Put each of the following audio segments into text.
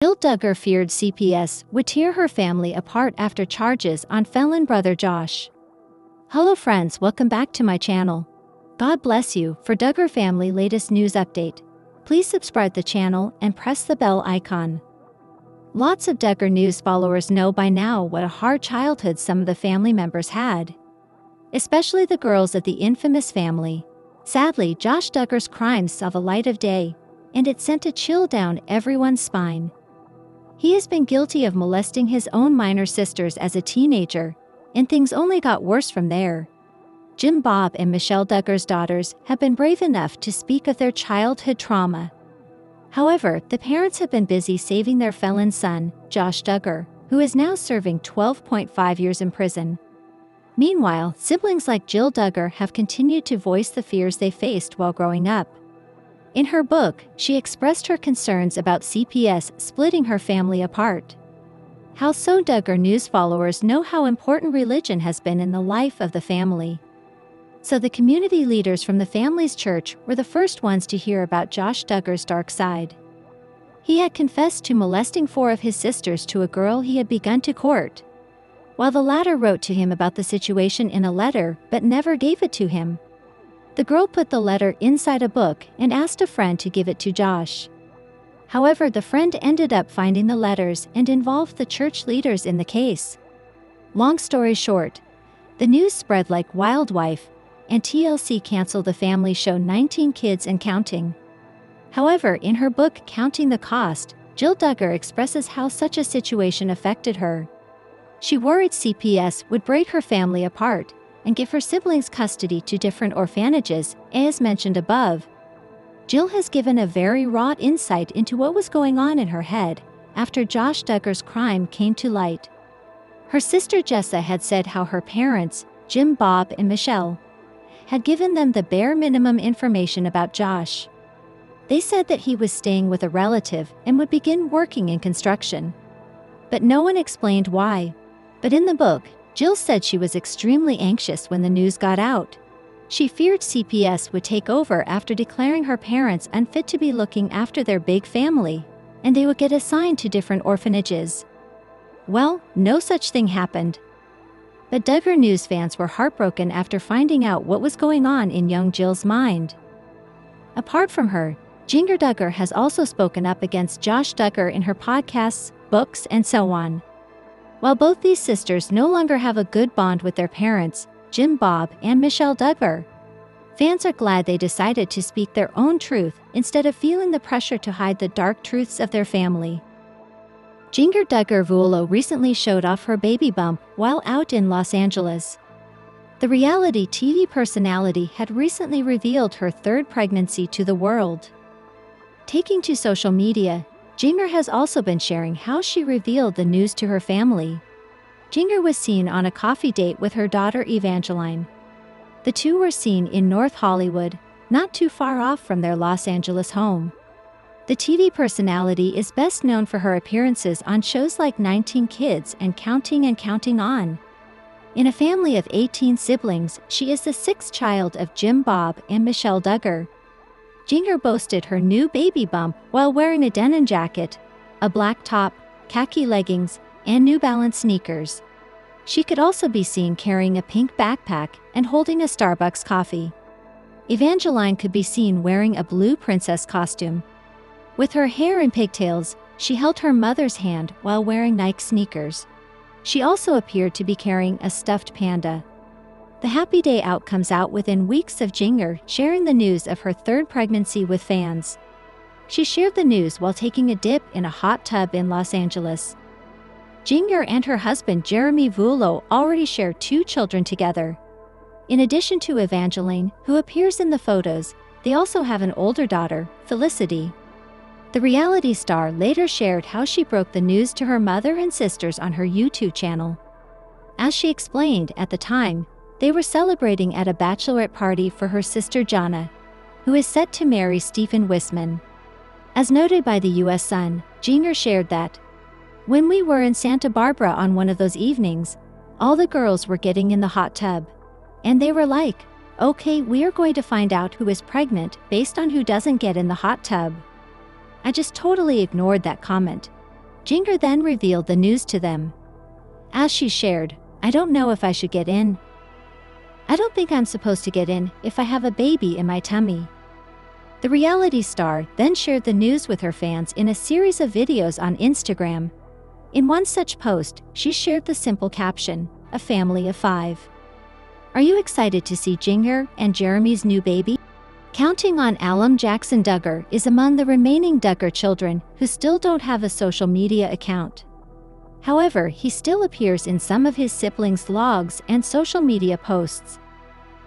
Jill Duggar feared CPS would tear her family apart after charges on Felon brother Josh. Hello friends, welcome back to my channel. God bless you. For Duggar family latest news update, please subscribe the channel and press the bell icon. Lots of Duggar news followers know by now what a hard childhood some of the family members had, especially the girls of the infamous family. Sadly, Josh Duggar's crimes saw the light of day, and it sent a chill down everyone's spine. He has been guilty of molesting his own minor sisters as a teenager, and things only got worse from there. Jim Bob and Michelle Duggar's daughters have been brave enough to speak of their childhood trauma. However, the parents have been busy saving their felon son, Josh Duggar, who is now serving 12.5 years in prison. Meanwhile, siblings like Jill Duggar have continued to voice the fears they faced while growing up. In her book, she expressed her concerns about CPS splitting her family apart. How so? Duggar news followers know how important religion has been in the life of the family. So the community leaders from the family's church were the first ones to hear about Josh Duggar's dark side. He had confessed to molesting 4 of his sisters to a girl he had begun to court, while the latter wrote to him about the situation in a letter but never gave it to him. The girl put the letter inside a book and asked a friend to give it to Josh. However, the friend ended up finding the letters and involved the church leaders in the case. Long story short, the news spread like wildfire, and TLC canceled the family show 19 Kids and Counting. However, in her book Counting the Cost, Jill Duggar expresses how such a situation affected her. She worried CPS would break her family apart and give her siblings custody to different orphanages, as mentioned above. Jill has given a very raw insight into what was going on in her head after Josh Duggar's crime came to light. Her sister Jessa had said how her parents, Jim, Bob, and Michelle, had given them the bare minimum information about Josh. They said that he was staying with a relative and would begin working in construction, but no one explained why. But in the book, Jill said she was extremely anxious when the news got out. She feared CPS would take over after declaring her parents unfit to be looking after their big family, and they would get assigned to different orphanages. Well, no such thing happened. But Duggar news fans were heartbroken after finding out what was going on in young Jill's mind. Apart from her, Jinger Duggar has also spoken up against Josh Duggar in her podcasts, books, and so on. While both these sisters no longer have a good bond with their parents, Jim, Bob, and Michelle Duggar, fans are glad they decided to speak their own truth instead of feeling the pressure to hide the dark truths of their family. Jinger Duggar Vuolo recently showed off her baby bump while out in Los Angeles. The reality TV personality had recently revealed her 3rd pregnancy to the world. Taking to social media, Jinger has also been sharing how she revealed the news to her family. Jinger was seen on a coffee date with her daughter Evangeline. The two were seen in North Hollywood, not too far off from their Los Angeles home. The TV personality is best known for her appearances on shows like 19 Kids and Counting On. In a family of 18 siblings, she is the 6th child of Jim, Bob, and Michelle Duggar. Jinger boasted her new baby bump while wearing a denim jacket, a black top, khaki leggings, and New Balance sneakers. She could also be seen carrying a pink backpack and holding a Starbucks coffee. Evangeline could be seen wearing a blue princess costume. With her hair in pigtails, she held her mother's hand while wearing Nike sneakers. She also appeared to be carrying a stuffed panda. The happy day out comes out within weeks of Jinger sharing the news of her 3rd pregnancy with fans. She shared the news while taking a dip in a hot tub in Los Angeles. Jinger and her husband Jeremy Vuolo already share 2 children together. In addition to Evangeline, who appears in the photos, they also have an older daughter, Felicity. The reality star later shared how she broke the news to her mother and sisters on her YouTube channel. As she explained, at the time, they were celebrating at a bachelorette party for her sister Jana, who is set to marry Stephen Wisman. As noted by the US Sun, Jinger shared that, "When we were in Santa Barbara on one of those evenings, all the girls were getting in the hot tub. And they were like, okay, we are going to find out who is pregnant based on who doesn't get in the hot tub." I just totally ignored that comment. Duggar then revealed the news to them. As she shared, "I don't know if I should get in. I don't think I'm supposed to get in if I have a baby in my tummy." The reality star then shared the news with her fans in a series of videos on Instagram. In one such post, she shared the simple caption, "A family of 5. Are you excited to see Duggar and Jeremy's new baby?" Counting on alum Jackson Duggar is among the remaining Duggar children who still don't have a social media account. However, he still appears in some of his siblings' vlogs and social media posts.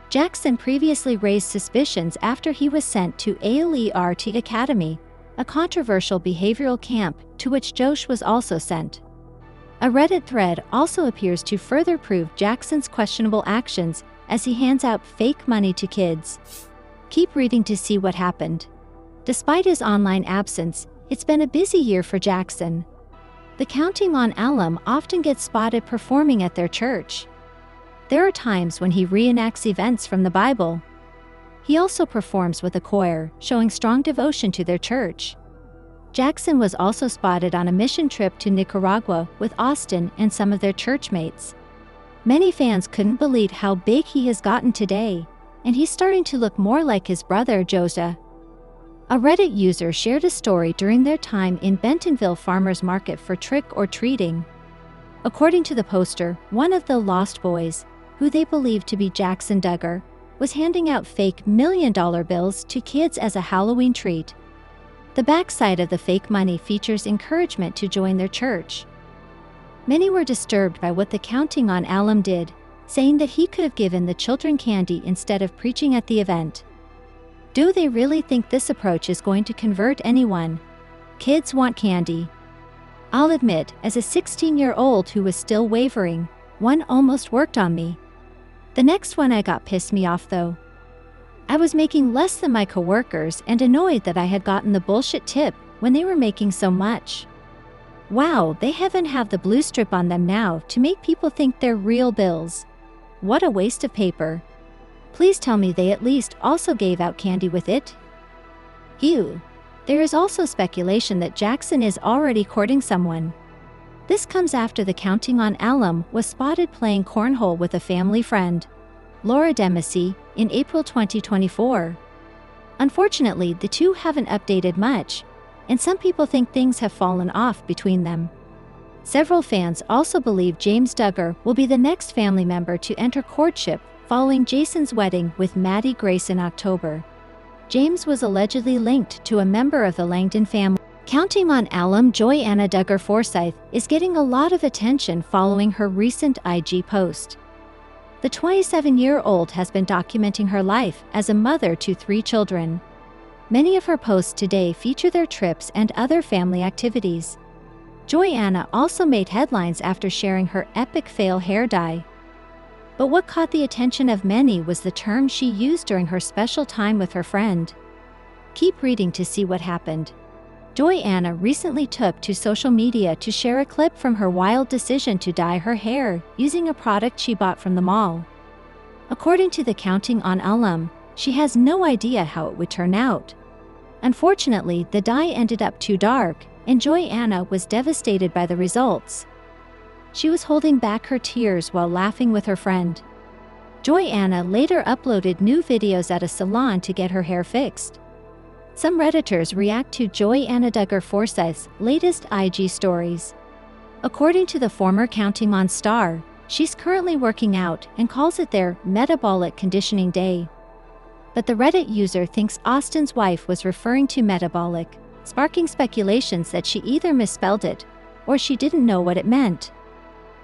Jackson previously raised suspicions after he was sent to ALERT Academy, a controversial behavioral camp to which Josh was also sent. A Reddit thread also appears to further prove Jackson's questionable actions as he hands out fake money to kids. Keep reading to see what happened. Despite his online absence, it's been a busy year for Jackson. The Counting on alum often gets spotted performing at their church. There are times when he reenacts events from the Bible. He also performs with a choir, showing strong devotion to their church. Jackson was also spotted on a mission trip to Nicaragua with Austin and some of their churchmates. Many fans couldn't believe how big he has gotten today, and he's starting to look more like his brother Josiah. A Reddit user shared a story during their time in Bentonville Farmers Market for trick-or-treating. According to the poster, one of the Lost Boys, who they believed to be Jackson Duggar, was handing out fake $1 million bills to kids as a Halloween treat. The backside of the fake money features encouragement to join their church. Many were disturbed by what the Counting on alum did, saying that he could have given the children candy instead of preaching at the event. Do they really think this approach is going to convert anyone? Kids want candy. I'll admit, as a 16-year-old who was still wavering, one almost worked on me. The next one got pissed me off though. I was making less than my coworkers and annoyed that I had gotten the bullshit tip when they were making so much. Wow, they even have the blue strip on them now to make people think they're real bills. What a waste of paper. Please tell me they at least also gave out candy with it. Ew. There is also speculation that Jackson is already courting someone. This comes after the Counting on alum was spotted playing cornhole with a family friend, Laura Dempsey, in April 2024. Unfortunately, the two haven't updated much, and some people think things have fallen off between them. Several fans also believe James Duggar will be the next family member to enter courtship following Jason's wedding with Maddie Grace in October. James was allegedly linked to a member of the Langdon family. Counting on alum Joanna Duggar Forsyth is getting a lot of attention following her recent IG post. The 27-year-old has been documenting her life as a mother to 3 children. Many of her posts today feature their trips and other family activities. Joanna also made headlines after sharing her epic fail hair dye. But what caught the attention of many was the term she used during her special time with her friend. Keep reading to see what happened. Joanna recently took to social media to share a clip from her wild decision to dye her hair using a product she bought from the mall. According to the Counting on alum, she has no idea how it would turn out. Unfortunately, the dye ended up too dark, and Joanna was devastated by the results. She was holding back her tears while laughing with her friend. Joanna later uploaded new videos at a salon to get her hair fixed. Some Redditors react to Joanna Duggar Forsyth's latest IG stories. According to the former Counting on star, she's currently working out and calls it their metabolic conditioning day. But the Reddit user thinks Austin's wife was referring to metabolic, sparking speculations that she either misspelled it or she didn't know what it meant.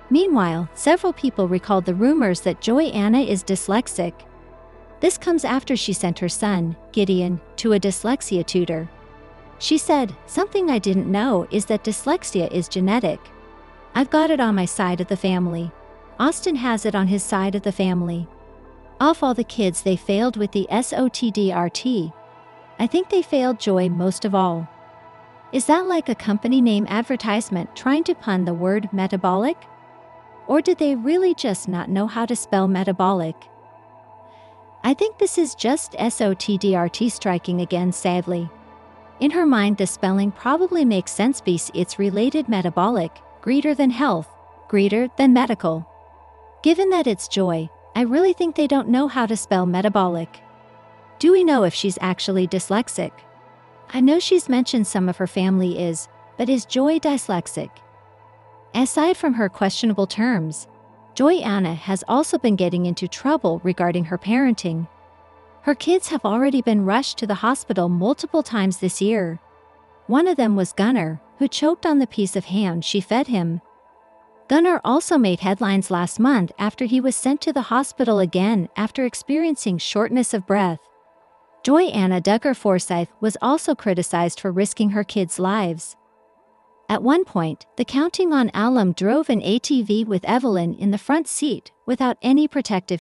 Meanwhile, several people recalled the rumors that Joanna is dyslexic. This comes after she sent her son, Gideon, to a dyslexia tutor. She said, "Something I didn't know is that dyslexia is genetic. I've got it on my side of the family. Austin has it on his side of the family. Of all the kids they failed with the SOTDRT, I think they failed Joy most of all." Is that like a company name advertisement trying to pun the word metabolic? Or did they really just not know how to spell metabolic? I think this is just SOTDRT striking again, sadly. In her mind, the spelling probably makes sense because it's related metabolic, greater than health, greater than medical. Given that it's Joy, I really think they don't know how to spell metabolic. Do we know if she's actually dyslexic? I know she's mentioned some of her family is, but is Joy dyslexic? Aside from her questionable terms, Joy Anna has also been getting into trouble regarding her parenting. Her kids have already been rushed to the hospital multiple times this year. One of them was Gunnar, who choked on the piece of ham she fed him. Gunnar also made headlines last month after he was sent to the hospital again after experiencing shortness of breath. Joy Anna Duggar Forsyth was also criticized for risking her kids' lives. At one point, the Counting on alum drove an ATV with Evelyn in the front seat without any protective